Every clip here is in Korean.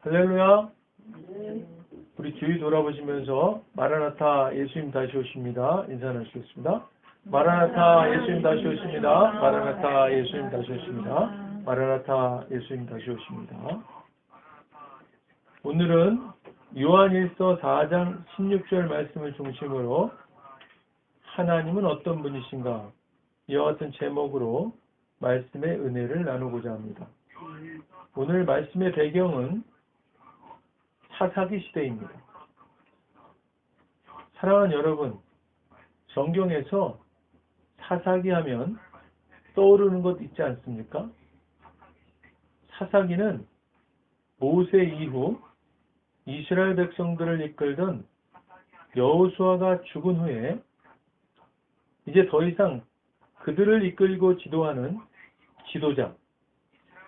할렐루야. 우리 주위 돌아보시면서 마라나타 예수님 다시 오십니다. 인사 나누시겠습니다. 마라나타 예수님 다시 오십니다. 마라나타 예수님 다시 오십니다. 마라나타 예수님 다시 오십니다. 오늘은 요한일서 4장 16절 말씀을 중심으로 하나님은 어떤 분이신가 이와 같은 제목으로 말씀의 은혜를 나누고자 합니다. 오늘 말씀의 배경은 사사기 시대입니다. 사랑하는 여러분, 성경에서 사사기 하면 떠오르는 것 있지 않습니까? 사사기는 모세 이후 이스라엘 백성들을 이끌던 여호수아가 죽은 후에 이제 더 이상 그들을 이끌고 지도하는 지도자,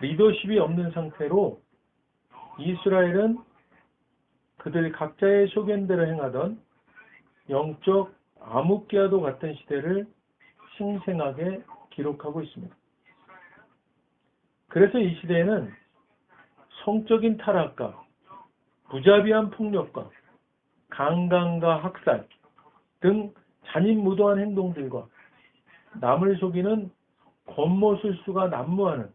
리더십이 없는 상태로 이스라엘은 그들 각자의 소견대로 행하던 영적 암흑기와도 같은 시대를 생생하게 기록하고 있습니다. 그래서 이 시대에는 성적인 타락과 무자비한 폭력과 강간과 학살 등 잔인무도한 행동들과 남을 속이는 권모술수가 난무하는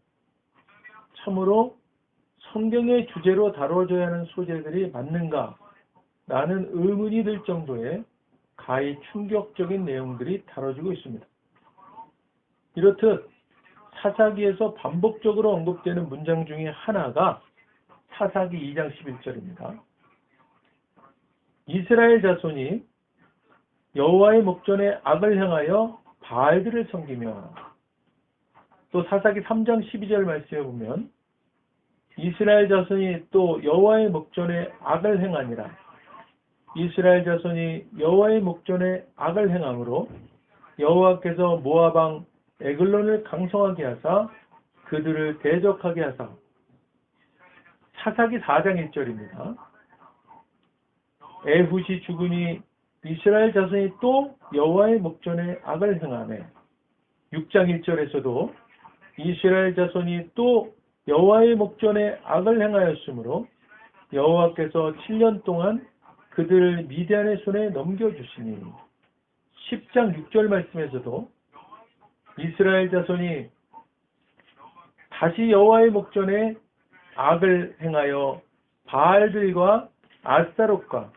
참으로 성경의 주제로 다뤄져야 하는 소재들이 맞는가? 라는 의문이 들 정도의 가히 충격적인 내용들이 다뤄지고 있습니다. 이렇듯 사사기에서 반복적으로 언급되는 문장 중에 하나가 사사기 2장 11절입니다. 이스라엘 자손이 여호와의 목전에 악을 행하여 바알들을 섬기며, 또 사사기 3장 12절 말씀에 보면 이스라엘 자손이 또 여호와의 목전에 악을 행하니라. 이스라엘 자손이 여호와의 목전에 악을 행함으로 여호와께서 모압 왕 에글론을 강성하게 하사 그들을 대적하게 하사. 사사기 4장 1절입니다. 에훗이 죽으니 이스라엘 자손이 또 여호와의 목전에 악을 행하네. 6장 1절에서도 이스라엘 자손이 또 여호와의 목전에 악을 행하였으므로 여호와께서 7년 동안 그들을 미디안의 손에 넘겨주시니. 10장 6절 말씀에서도 이스라엘 자손이 다시 여호와의 목전에 악을 행하여 바알들과 아스타롯과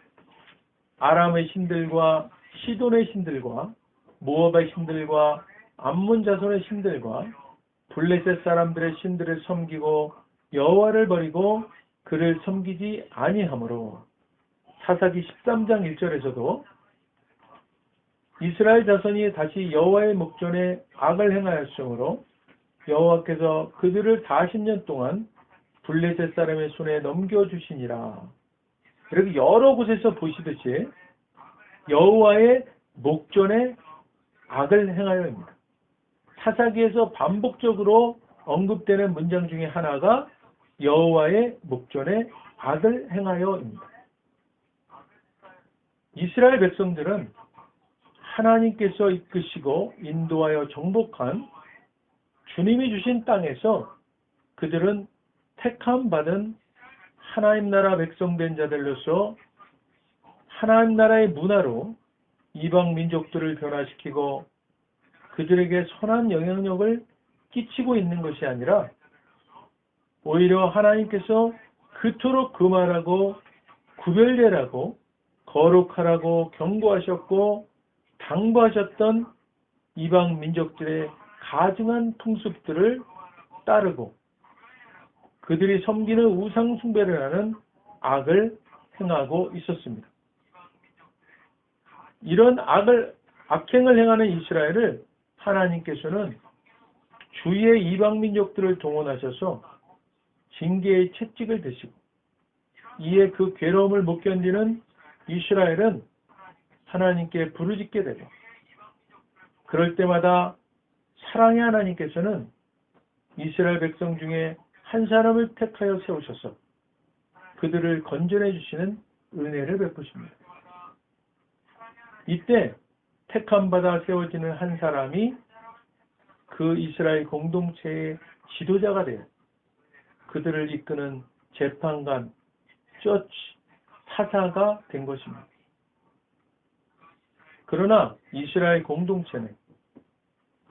아람의 신들과 시돈의 신들과 모압의 신들과 암몬 자손의 신들과 블레셋 사람들의 신들을 섬기고 여호와를 버리고 그를 섬기지 아니하므로. 사사기 13장 1절에서도 이스라엘 자손이 다시 여호와의 목전에 악을 행하였으므로 여호와께서 그들을 40년 동안 블레셋 사람의 손에 넘겨주시니라. 이렇게 여러 곳에서 보시듯이 여호와의 목전에 악을 행하여입니다. 사사기에서 반복적으로 언급되는 문장 중에 하나가 여호와의 목전에 악을 행하여입니다. 이스라엘 백성들은 하나님께서 이끄시고 인도하여 정복한 주님이 주신 땅에서 그들은 택함 받은 하나님 나라 백성된 자들로서 하나님 나라의 문화로 이방 민족들을 변화시키고 그들에게 선한 영향력을 끼치고 있는 것이 아니라 오히려 하나님께서 그토록 금하라고 구별되라고 거룩하라고 경고하셨고 당부하셨던 이방 민족들의 가증한 풍습들을 따르고 그들이 섬기는 우상 숭배를 하는 악을 행하고 있었습니다. 이런 악행을 행하는 이스라엘을 하나님께서는 주위의 이방 민족들을 동원하셔서 징계의 채찍을 드시고 이에 그 괴로움을 못 견디는 이스라엘은 하나님께 부르짖게 되고, 그럴 때마다 사랑의 하나님께서는 이스라엘 백성 중에 한 사람을 택하여 세우셔서 그들을 건져내 주시는 은혜를 베푸십니다. 이때 택함받아 세워지는 한 사람이 그 이스라엘 공동체의 지도자가 되어 그들을 이끄는 재판관, 처치, 사사가 된 것입니다. 그러나 이스라엘 공동체는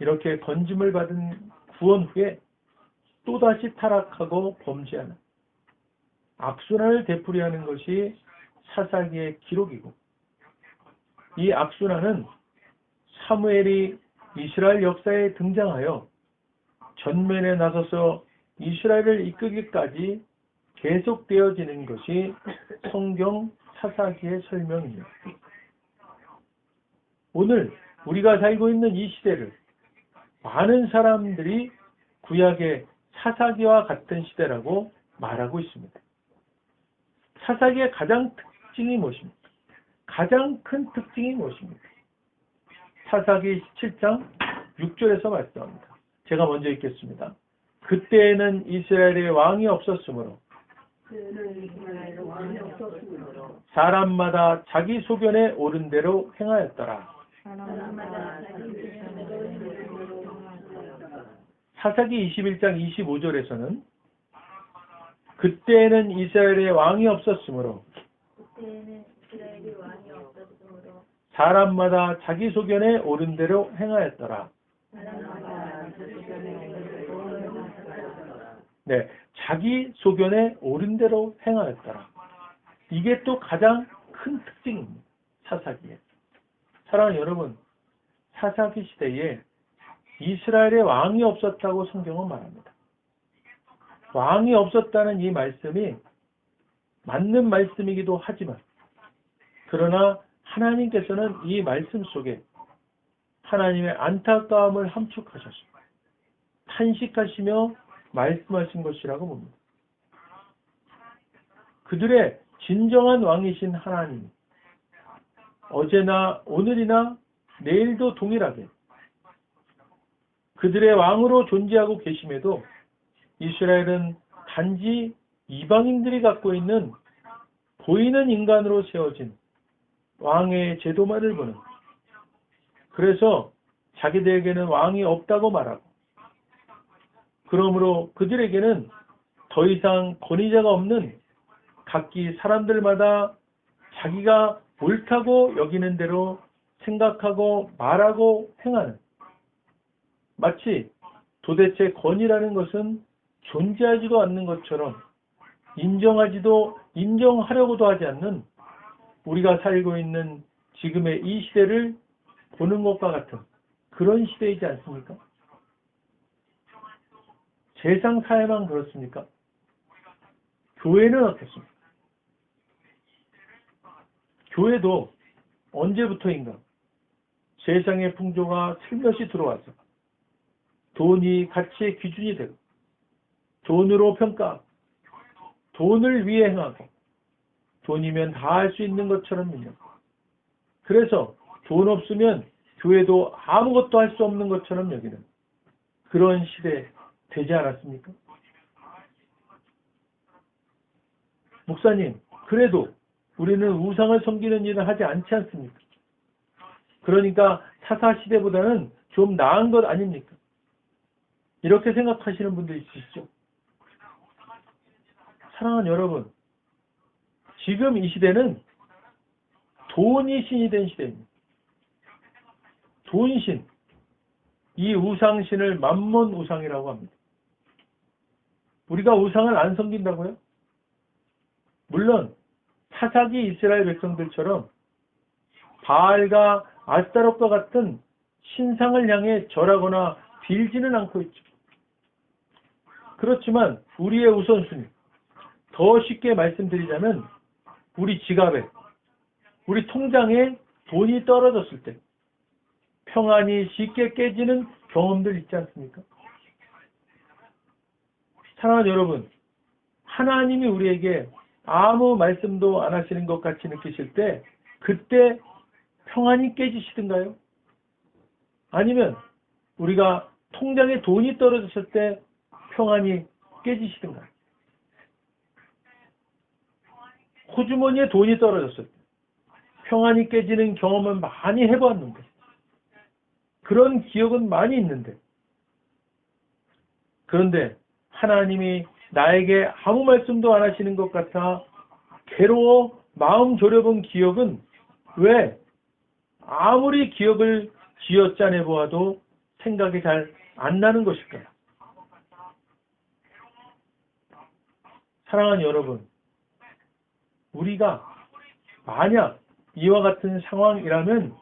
이렇게 건짐을 받은 구원 후에 또다시 타락하고 범죄하는 악순환을 되풀이하는 것이 사사기의 기록이고, 이 악순환은 사무엘이 이스라엘 역사에 등장하여 전면에 나서서 이스라엘을 이끌기까지 계속되어지는 것이 성경 사사기의 설명입니다. 오늘 우리가 살고 있는 이 시대를 많은 사람들이 구약의 사사기와 같은 시대라고 말하고 있습니다. 사사기의 가장 특징이 무엇입니까? 가장 큰 특징이 무엇입니까? 사사기 17장 6절에서 말씀합니다. 제가 먼저 읽겠습니다. 그때에는 이스라엘의 왕이 없었으므로 사람마다 자기 소견에 옳은 대로 행하였더라. 사사기 21장 25절에서는 그때에는 이스라엘의 왕이 없었으므로 사람마다 자기 소견에 옳은 대로 행하였더라. 네, 자기 소견에 옳은 대로 행하였더라. 이게 또 가장 큰 특징입니다. 사사기에. 사랑하는 여러분, 사사기 시대에 이스라엘의 왕이 없었다고 성경은 말합니다. 왕이 없었다는 이 말씀이 맞는 말씀이기도 하지만, 그러나 하나님께서는 이 말씀 속에 하나님의 안타까움을 함축하셔서 탄식하시며 말씀하신 것이라고 봅니다. 그들의 진정한 왕이신 하나님, 어제나 오늘이나 내일도 동일하게 그들의 왕으로 존재하고 계심에도 이스라엘은 단지 이방인들이 갖고 있는 보이는 인간으로 세워진 왕의 제도만을 보는, 그래서 자기들에게는 왕이 없다고 말하고, 그러므로 그들에게는 더 이상 권위자가 없는 각기 사람들마다 자기가 옳다고 여기는 대로 생각하고 말하고 행하는, 마치 도대체 권위라는 것은 존재하지도 않는 것처럼 인정하려고도 하지 않는 우리가 살고 있는 지금의 이 시대를 보는 것과 같은 그런 시대이지 않습니까? 세상 사회만 그렇습니까? 교회는 어떻습니까? 교회도 언제부터인가 세상의 풍조가 슬며시 들어와서 돈이 가치의 기준이 되고, 돈으로 평가하고, 돈을 위해 행하고, 돈이면 다 할 수 있는 것처럼 믿는, 그래서 돈 없으면 교회도 아무것도 할 수 없는 것처럼 여기는 그런 시대 되지 않았습니까? 목사님, 그래도 우리는 우상을 섬기는 일을 하지 않지 않습니까? 그러니까 사사시대보다는 좀 나은 것 아닙니까? 이렇게 생각하시는 분들이 있으시죠? 사랑하는 여러분, 지금 이 시대는 돈이 신이 된 시대입니다. 돈신, 이 우상신을 만몬 우상이라고 합니다. 우리가 우상을 안 섬긴다고요? 물론 사사기 이스라엘 백성들처럼 바알과 아스타롯과 같은 신상을 향해 절하거나 빌지는 않고 있죠. 그렇지만 우리의 우선순위, 더 쉽게 말씀드리자면 우리 지갑에, 우리 통장에 돈이 떨어졌을 때 평안이 쉽게 깨지는 경험들 있지 않습니까? 사랑하는 여러분, 하나님이 우리에게 아무 말씀도 안 하시는 것 같이 느끼실 때 그때 평안이 깨지시던가요? 아니면 우리가 통장에 돈이 떨어졌을 때 평안이 깨지시던가요? 호주머니에 돈이 떨어졌을 때 평안이 깨지는 경험은 많이 해보았는데, 그런 기억은 많이 있는데, 그런데 하나님이 나에게 아무 말씀도 안 하시는 것 같아 괴로워 마음 졸여본 기억은 왜 아무리 기억을 쥐어짜내 보아도 생각이 잘 안 나는 것일까요? 사랑하는 여러분, 우리가 만약 이와 같은 상황이라면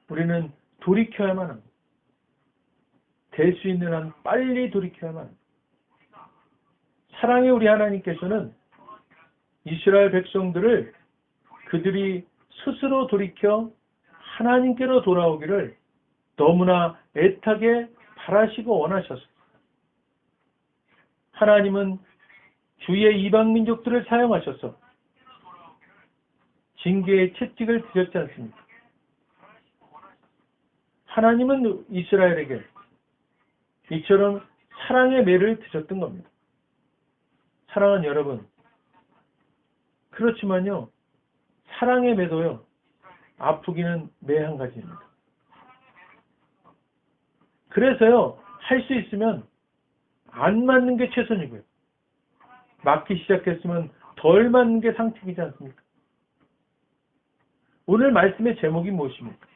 우리는 돌이켜야만 합니다. 될 수 있는 한 빨리 돌이켜야만 합니다. 사랑의 우리 하나님께서는 이스라엘 백성들을 그들이 스스로 돌이켜 하나님께로 돌아오기를 너무나 애타게 바라시고 원하셨습니다. 하나님은 주의 이방 민족들을 사용하셔서 징계의 채찍을 드렸지 않습니까? 하나님은 이스라엘에게 이처럼 사랑의 매를 드셨던 겁니다. 사랑하는 여러분, 그렇지만요, 사랑의 매도요, 아프기는 매 한 가지입니다. 그래서요, 할 수 있으면 안 맞는 게 최선이고요. 맞기 시작했으면 덜 맞는 게 상책이지 않습니까? 오늘 말씀의 제목이 무엇입니까?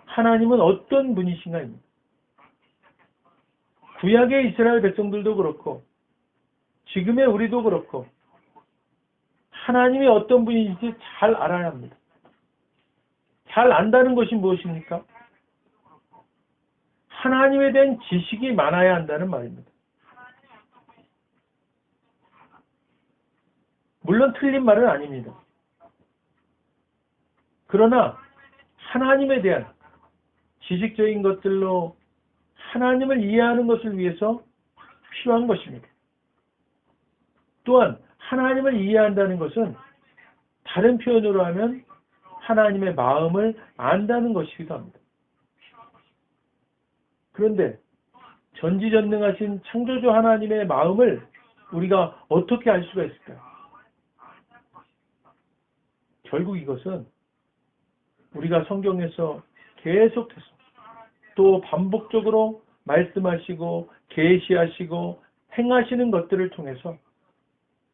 하나님은 어떤 분이신가입니다. 구약의 이스라엘 백성들도 그렇고 지금의 우리도 그렇고 하나님이 어떤 분인지 잘 알아야 합니다. 잘 안다는 것이 무엇입니까? 하나님에 대한 지식이 많아야 한다는 말입니다. 물론 틀린 말은 아닙니다. 그러나 하나님에 대한 지식적인 것들로 하나님을 이해하는 것을 위해서 필요한 것입니다. 또한 하나님을 이해한다는 것은 다른 표현으로 하면 하나님의 마음을 안다는 것이기도 합니다. 그런데 전지전능하신 창조주 하나님의 마음을 우리가 어떻게 알 수가 있을까요? 결국 이것은 우리가 성경에서 계속해서 또 반복적으로 말씀하시고 계시하시고 행하시는 것들을 통해서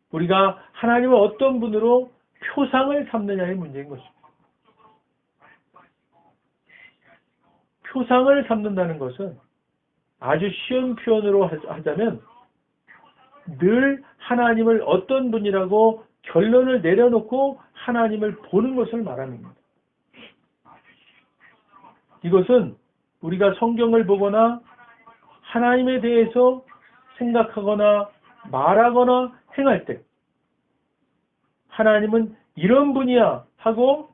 우리가 하나님을 어떤 분으로 표상을 삼느냐의 문제인 것입니다. 표상을 삼는다는 것은 아주 쉬운 표현으로 하자면 늘 하나님을 어떤 분이라고 결론을 내려놓고 하나님을 보는 것을 말하는 겁니다. 이것은 우리가 성경을 보거나 하나님에 대해서 생각하거나 말하거나 행할 때 하나님은 이런 분이야 하고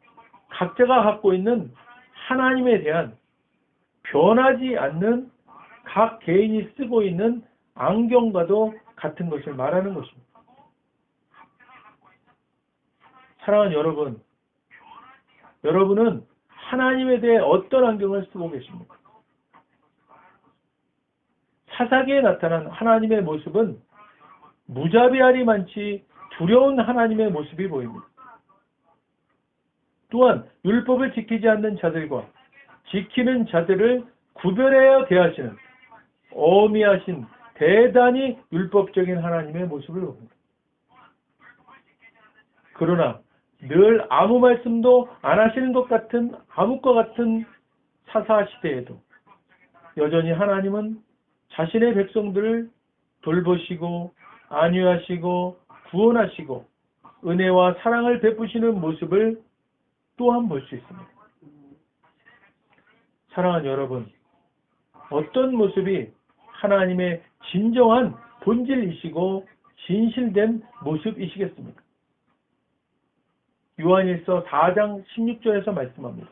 각자가 갖고 있는 하나님에 대한 변하지 않는 각 개인이 쓰고 있는 안경과도 같은 것을 말하는 것입니다. 사랑하는 여러분, 여러분은 하나님에 대해 어떤 안경을 쓰고 계십니까? 사사기에 나타난 하나님의 모습은 무자비하리만치 두려운 하나님의 모습이 보입니다. 또한 율법을 지키지 않는 자들과 지키는 자들을 구별하여 대하시는 어미하신 대단히 율법적인 하나님의 모습을 봅니다. 그러나 늘 아무 말씀도 안 하시는 것 같은 암흑과 같은 사사시대에도 여전히 하나님은 자신의 백성들을 돌보시고 안위하시고 구원하시고 은혜와 사랑을 베푸시는 모습을 또한 볼 수 있습니다. 사랑하는 여러분, 어떤 모습이 하나님의 진정한 본질이시고 진실된 모습이시겠습니까? 요한일서 4장 16절에서 말씀합니다.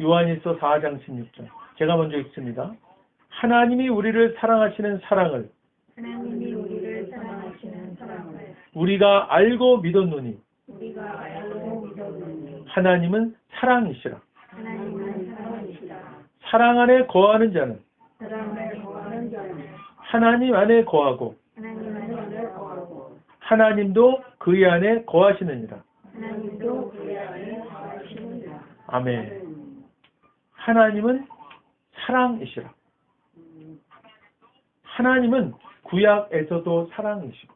요한일서 4장 16절. 제가 먼저 읽습니다. 하나님이 우리를 사랑하시는 사랑을 우리가 알고 믿었노니 하나님은 사랑이시라. 사랑 안에 거하는 자는 하나님 안에 거하고 하나님도 그의 안에 거하시느니라. 아멘. 하나님은 사랑이시라. 하나님은 구약에서도 사랑이시고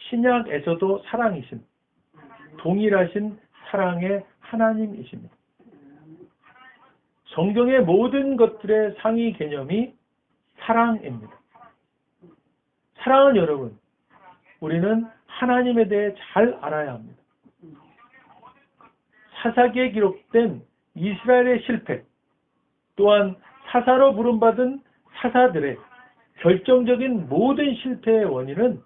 신약에서도 사랑이신, 동일하신 사랑의 하나님이십니다. 성경의 모든 것들의 상위 개념이 사랑입니다. 사랑은 여러분, 우리는 하나님에 대해 잘 알아야 합니다. 사사기에 기록된 이스라엘의 실패, 또한 사사로 부름받은 사사들의 결정적인 모든 실패의 원인은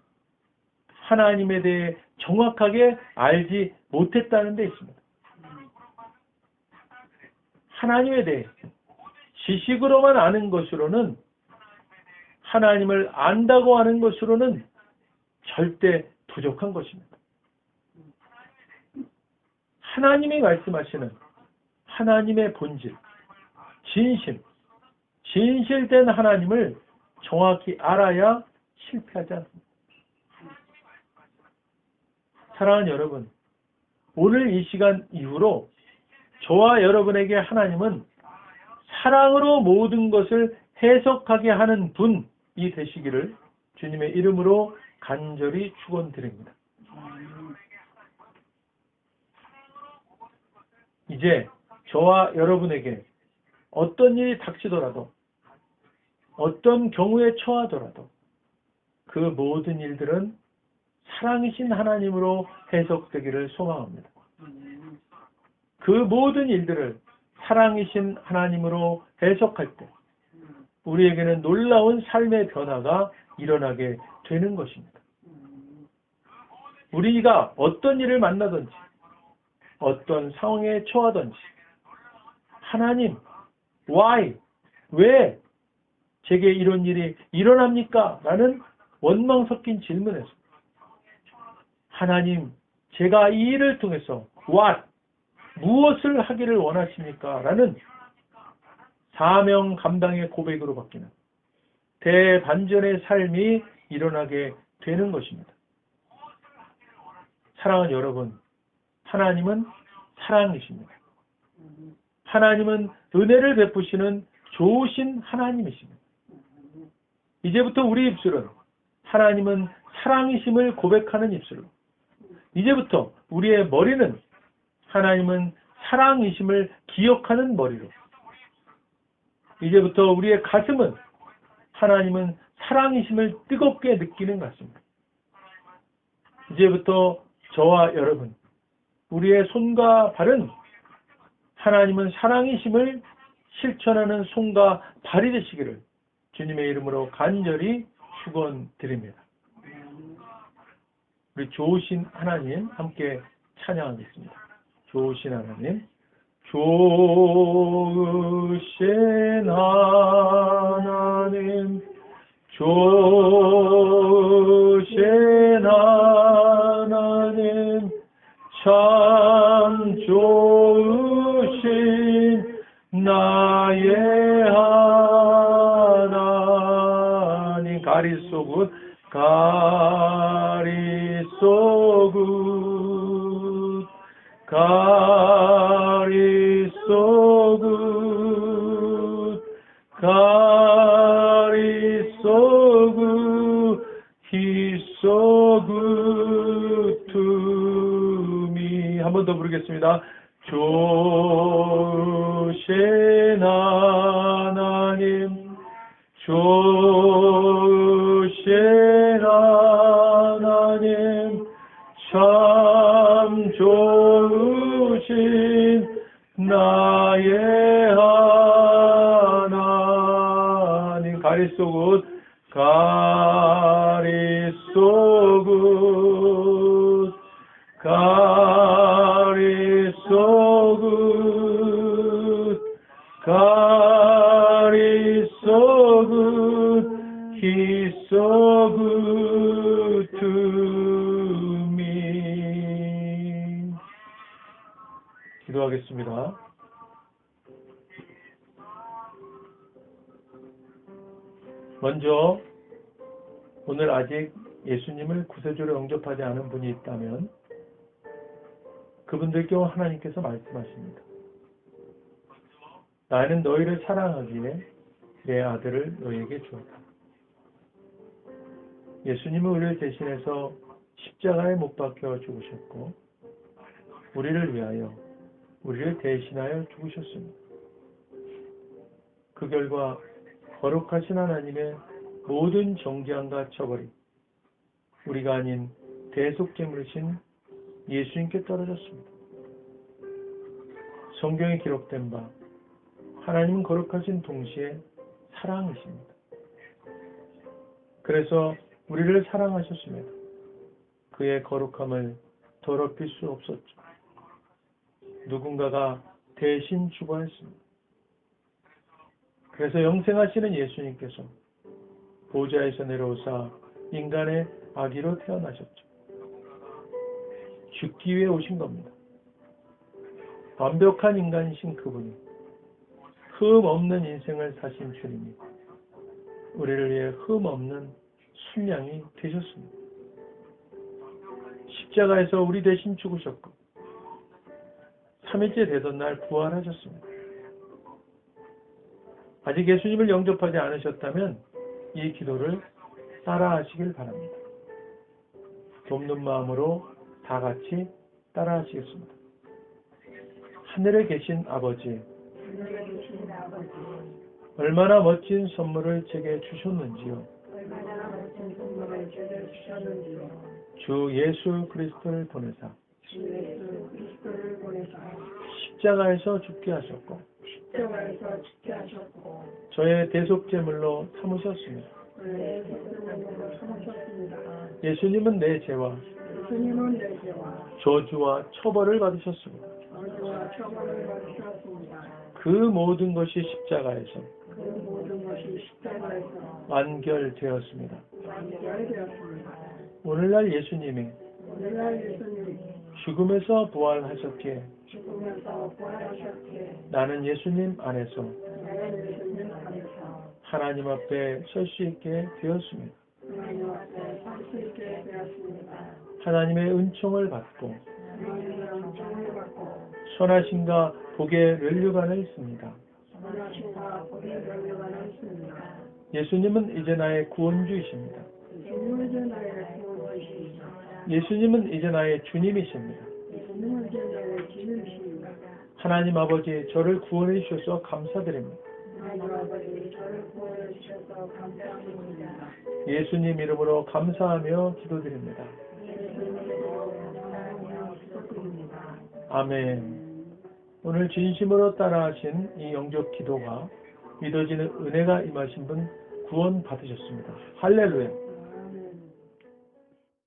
하나님에 대해 정확하게 알지 못했다는 데 있습니다. 하나님에 대해 지식으로만 아는 것으로는, 하나님을 안다고 하는 것으로는 절대 부족한 것입니다. 하나님이 말씀하시는 하나님의 본질, 진심, 진실된 하나님을 정확히 알아야 실패하지 않습니다. 사랑하는 여러분, 오늘 이 시간 이후로 저와 여러분에게 하나님은 사랑으로 모든 것을 해석하게 하는 분이 되시기를 주님의 이름으로 간절히 축원드립니다. 이제 저와 여러분에게 어떤 일이 닥치더라도, 어떤 경우에 처하더라도 그 모든 일들은 사랑이신 하나님으로 해석되기를 소망합니다. 그 모든 일들을 사랑이신 하나님으로 해석할 때 우리에게는 놀라운 삶의 변화가 일어나게 되는 것입니다. 우리가 어떤 일을 만나든지, 어떤 상황에 처하든지, 하나님, why? 왜 제게 이런 일이 일어납니까? 라는 원망 섞인 질문에서 하나님, 제가 이 일을 통해서 what? 무엇을 하기를 원하십니까? 라는 사명 감당의 고백으로 바뀌는 대반전의 삶이 일어나게 되는 것입니다. 사랑하는 여러분, 하나님은 사랑이십니다. 하나님은 은혜를 베푸시는 좋으신 하나님이십니다. 이제부터 우리 입술은 하나님은 사랑이심을 고백하는 입술로, 이제부터 우리의 머리는 하나님은 사랑이심을 기억하는 머리로, 이제부터 우리의 가슴은 하나님은 사랑이심을 뜨겁게 느끼는 같습니다. 이제부터 저와 여러분, 우리의 손과 발은 하나님은 사랑이심을 실천하는 손과 발이 되시기를 주님의 이름으로 간절히 축원드립니다. 우리 좋으신 하나님 함께 찬양하겠습니다. 좋으신 하나님, 좋으신 하나님, 좋으신 하나님, 참 좋으신 나의 하나님. 가리소굿, 가리소굿, 가리소굿, 가리소굿, He's so good to me. 한 번 더 부르겠습니다. 좋으신 하나님, 좋으신 하나님, 참 좋으신 나의 하나님. 가리소굿, 가리소굿, 가리소굿, 가리소굿, He's so good to me. 기도하겠습니다. 먼저 오늘 아직 예수님을 구세주로 영접하지 않은 분이 있다면 그분들께 하나님께서 말씀하십니다. 나는 너희를 사랑하기에 내 아들을 너희에게 주었다. 예수님은 우리를 대신해서 십자가에 못 박혀 죽으셨고 우리를 위하여 우리를 대신하여 죽으셨습니다. 그 결과 거룩하신 하나님의 모든 정죄함과 처벌이 우리가 아닌 대속제물이신 예수님께 떨어졌습니다. 성경에 기록된 바 하나님은 거룩하신 동시에 사랑이십니다. 그래서 우리를 사랑하셨습니다. 그의 거룩함을 더럽힐 수 없었죠. 누군가가 대신 죽어야 했습니다. 그래서 영생하시는 예수님께서 보좌에서 내려오사 인간의 아기로 태어나셨죠. 죽기 위해 오신 겁니다. 완벽한 인간이신 그분이 흠 없는 인생을 사신 주님이 우리를 위해 흠 없는 순양이 되셨습니다. 십자가에서 우리 대신 죽으셨고 3일째 되던 날 부활하셨습니다. 아직 예수님을 영접하지 않으셨다면 이 기도를 따라하시길 바랍니다. 돕는 마음으로 다 같이 따라하시겠습니다. 하늘에 계신 아버지, 얼마나 멋진 선물을 제게 주셨는지요. 주 예수 그리스도를 보내사 십자가에서 죽게 하셨고 저의 대속제물로 삼으셨습니다. 예수님은 내 죄와 저주와 처벌을 받으셨습니다. 그 모든 것이 십자가에서 완결되었습니다. 오늘날 예수님이 죽음에서 부활하셨기에 나는 예수님 안에서 하나님 앞에 설 수 있게 되었습니다. 하나님의 은총을 받고 선하심과 복의 면류관을 있습니다. 예수님은 이제 나의 구원주이십니다. 예수님은 이제 나의 주님이십니다. 하나님 아버지, 저를 구원해 주셔서 감사드립니다. 예수님 이름으로 감사하며 기도드립니다. 아멘. 오늘 진심으로 따라하신 이 영접 기도가 믿어지는 은혜가 임하신 분 구원 받으셨습니다. 할렐루야.